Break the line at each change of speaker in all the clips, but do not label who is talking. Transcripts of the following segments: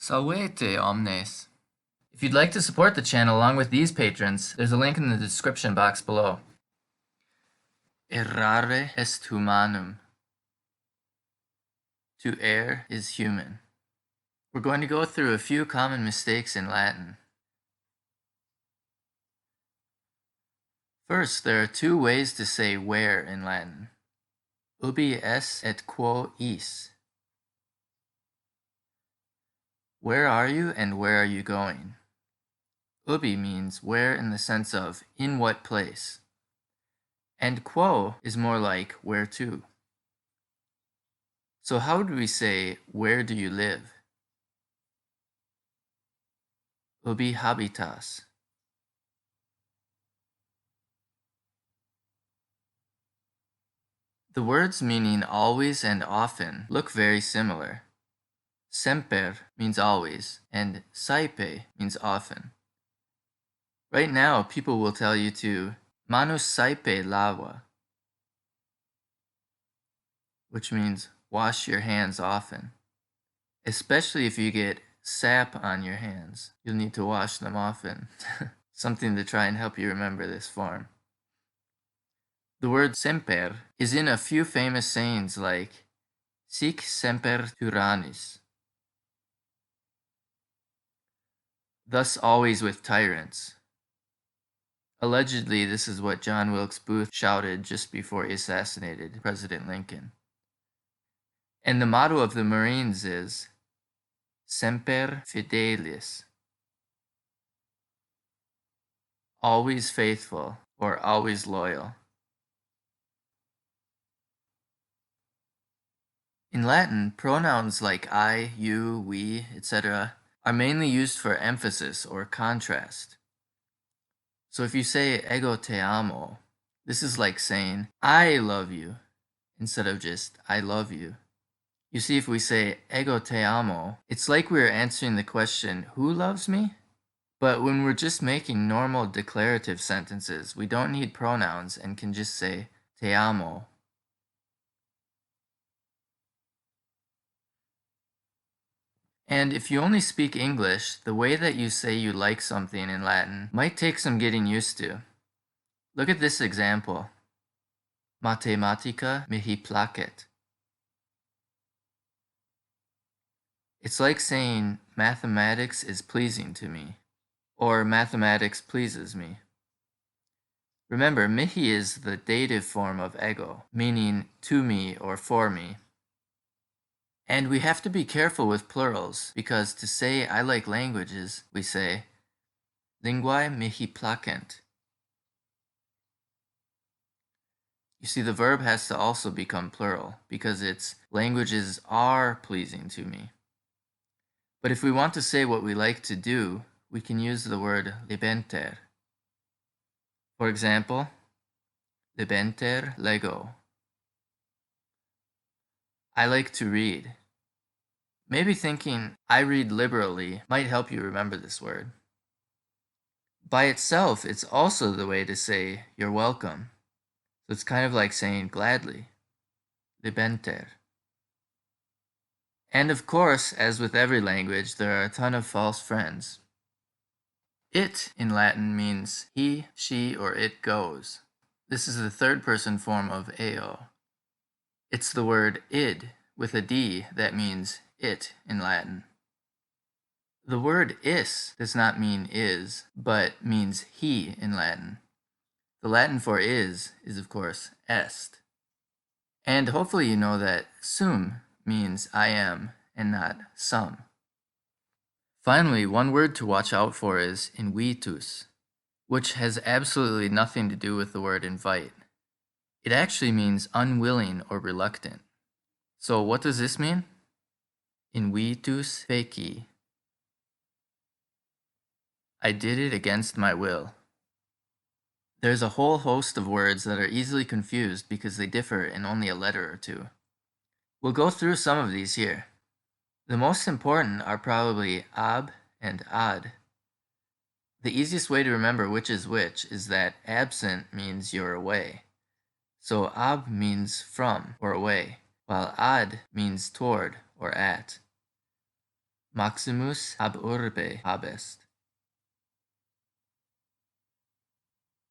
Salvete omnes. If you'd like to support the channel along with these patrons, there's a link in the description box below. Errare est humanum. To err is human. We're going to go through a few common mistakes in Latin. First, there are two ways to say where in Latin. Ubi es et quo is. Where are you and where are you going? Ubi means where in the sense of in what place. And quo is more like where to. So how would we say where do you live? Ubi habitas. The words meaning always and often look very similar. Semper means always, and saipe means often. Right now, people will tell you to manus saipe lava, which means wash your hands often. Especially if you get sap on your hands, you'll need to wash them often. Something to try and help you remember this form. The word semper is in a few famous sayings like sic semper tyrannis, thus always with tyrants. Allegedly, this is what John Wilkes Booth shouted just before he assassinated President Lincoln. And the motto of the Marines is semper fidelis, always faithful or always loyal. In Latin, pronouns like I, you, we, etc. are mainly used for emphasis or contrast. So if you say ego te amo, this is like saying I love you instead of just I love you. You see, if we say ego te amo, it's like we're answering the question, who loves me? But when we're just making normal declarative sentences, we don't need pronouns and can just say te amo. And if you only speak English, the way that you say you like something in Latin might take some getting used to. Look at this example. Mathematica mihi placet. It's like saying mathematics is pleasing to me, or mathematics pleases me. Remember, mihi is the dative form of ego, meaning to me or for me. And we have to be careful with plurals, because to say I like languages, we say linguae mihi placent. You see, the verb has to also become plural, because it's languages are pleasing to me. But if we want to say what we like to do, we can use the word libenter. For example, libenter lego. I like to read. Maybe thinking I read liberally might help you remember this word. By itself, it's also the way to say you're welcome. So it's kind of like saying gladly, libenter. And of course, as with every language, there are a ton of false friends. It in Latin means he, she, or it goes. This is the third person form of eo. It's the word id with a d that means it in Latin. The word is does not mean is, but means he in Latin. The Latin for is of course est. And hopefully you know that sum means I am and not some. Finally, one word to watch out for is invitus, which has absolutely nothing to do with the word invite. It actually means unwilling or reluctant. So what does this mean? Invitus feci. I did it against my will. There's a whole host of words that are easily confused because they differ in only a letter or two. We'll go through some of these here. The most important are probably ab and ad. The easiest way to remember which is that absent means you're away. So ab means from or away, while ad means toward or at. Maximus ab urbe habest.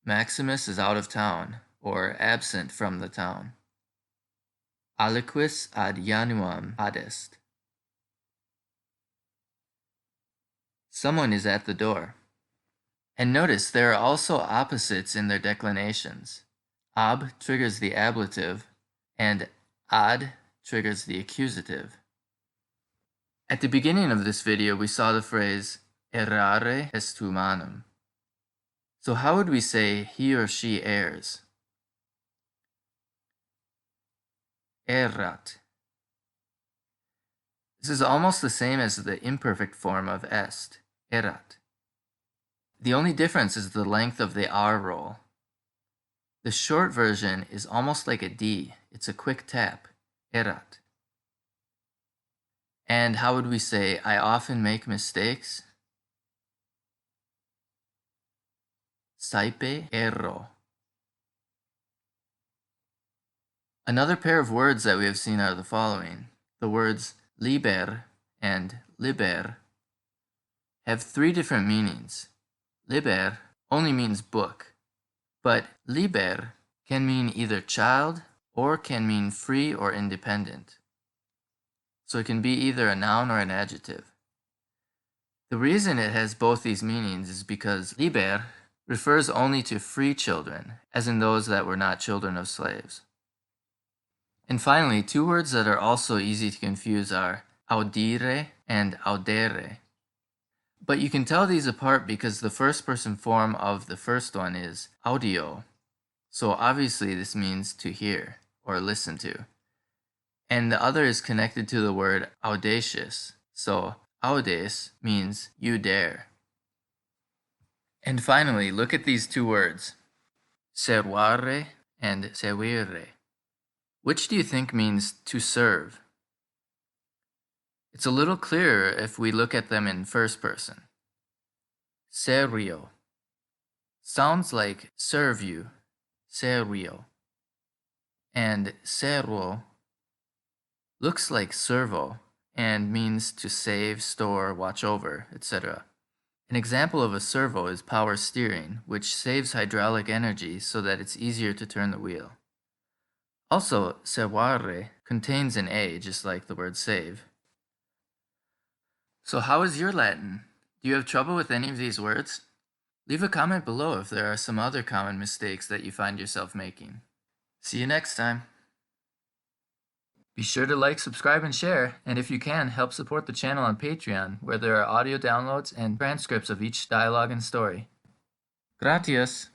Maximus is out of town, or absent from the town. Aliquis ad januam adest. Someone is at the door. And notice there are also opposites in their declinations. Ab triggers the ablative, and ad triggers the accusative. At the beginning of this video, we saw the phrase errare est humanum. So how would we say he or she errs? Errat. This is almost the same as the imperfect form of est, errat. The only difference is the length of the R roll. The short version is almost like a D. It's a quick tap, errat. And how would we say, I often make mistakes? Saipe erro. Another pair of words that we have seen are the following. The words liber and liber have three different meanings. Liber only means book, but liber can mean either child or can mean free or independent. So it can be either a noun or an adjective. The reason it has both these meanings is because liber refers only to free children, as in those that were not children of slaves. And finally, two words that are also easy to confuse are audire and audere. But you can tell these apart because the first person form of the first one is audio. So obviously this means to hear or listen to. And the other is connected to the word audacious. So audes means you dare. And finally, look at these two words, servare and servire. Which do you think means to serve? It's a little clearer if we look at them in first person. Serio. Sounds like serve you, serio. And servo looks like servo and means to save, store, watch over, etc. An example of a servo is power steering, which saves hydraulic energy so that it's easier to turn the wheel. Also, servare contains an A, just like the word save. So how is your Latin? Do you have trouble with any of these words? Leave a comment below if there are some other common mistakes that you find yourself making. See you next time. Be sure to like, subscribe, and share, and if you can, help support the channel on Patreon, where there are audio downloads and transcripts of each dialogue and story. Gratias!